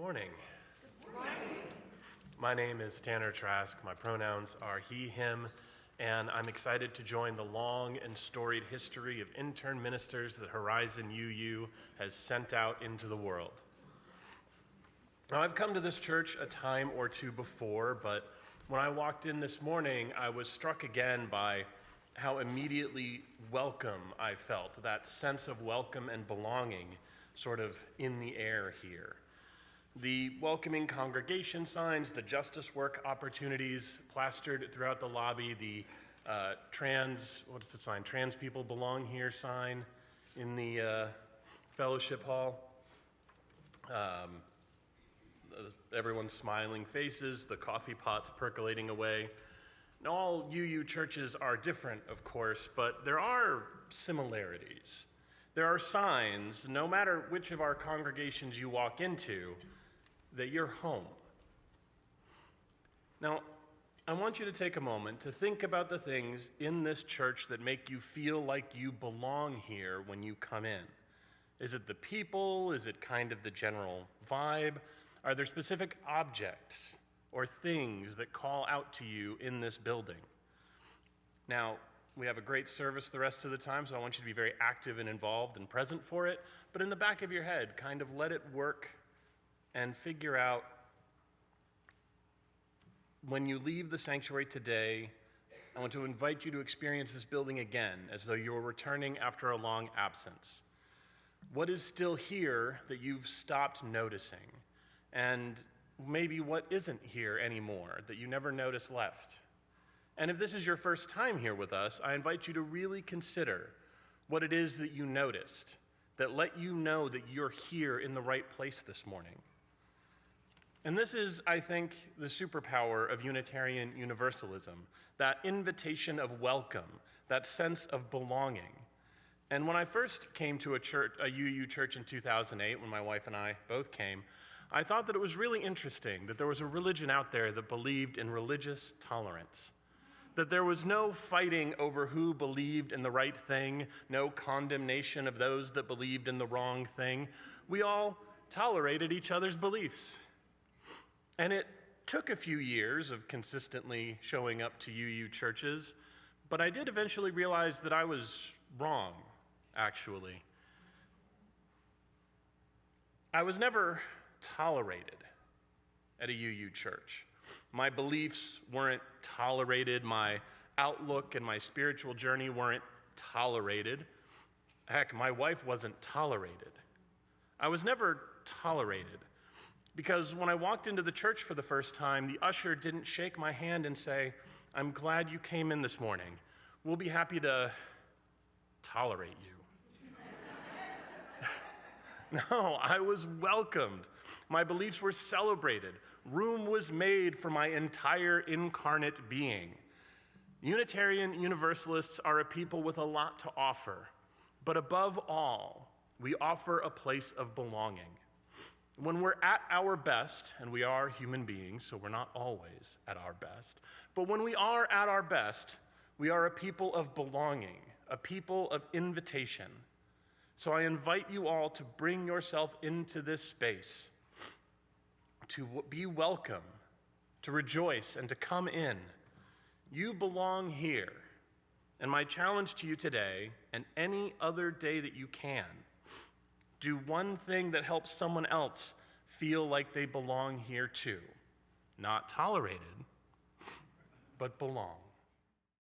morning. Good morning. My name is Tanner Trask. My pronouns are he, him, and I'm excited to join the long and storied history of intern ministers that Horizon UU has sent out into the world. Now, I've come to this church a time or two before, but when I walked in this morning, I was struck again by how immediately welcome I felt, that sense of welcome and belonging sort of in the air here. The welcoming congregation signs, the justice work opportunities plastered throughout the lobby, the trans people belong here sign in the fellowship hall. Everyone's smiling faces, the coffee pots percolating away. Now, all UU churches are different, of course, but there are similarities. There are signs, no matter which of our congregations you walk into, that you're home. Now, I want you to take a moment to think about the things in this church that make you feel like you belong here when you come in. Is it the people? Is it kind of the general vibe? Are there specific objects or things that call out to you in this building? Now, we have a great service the rest of the time, so I want you to be very active and involved and present for it. But in the back of your head, kind of let it work and figure out, when you leave the sanctuary today, I want to invite you to experience this building again, as though you were returning after a long absence. What is still here that you've stopped noticing? And maybe what isn't here anymore that you never noticed left? And if this is your first time here with us, I invite you to really consider what it is that you noticed that let you know that you're here in the right place this morning. And this is, I think, the superpower of Unitarian Universalism, that invitation of welcome, that sense of belonging. And when I first came to a UU church in 2008, when my wife and I both came, I thought that it was really interesting that there was a religion out there that believed in religious tolerance, that there was no fighting over who believed in the right thing, no condemnation of those that believed in the wrong thing. We all tolerated each other's beliefs. And it took a few years of consistently showing up to UU churches, but I did eventually realize that I was wrong, actually. I was never tolerated at a UU church. My beliefs weren't tolerated. My outlook and my spiritual journey weren't tolerated. Heck, my wife wasn't tolerated. I was never tolerated because when I walked into the church for the first time, the usher didn't shake my hand and say, "I'm glad you came in this morning. We'll be happy to tolerate you." No, I was welcomed. My beliefs were celebrated. Room was made for my entire incarnate being. Unitarian Universalists are a people with a lot to offer, but above all, we offer a place of belonging. When we're at our best, and we are human beings, so we're not always at our best, but when we are at our best, we are a people of belonging, a people of invitation. So I invite you all to bring yourself into this space, to be welcome, to rejoice, and to come in. You belong here. And my challenge to you today, and any other day that you can, do one thing that helps someone else feel like they belong here too. Not tolerated, but belong.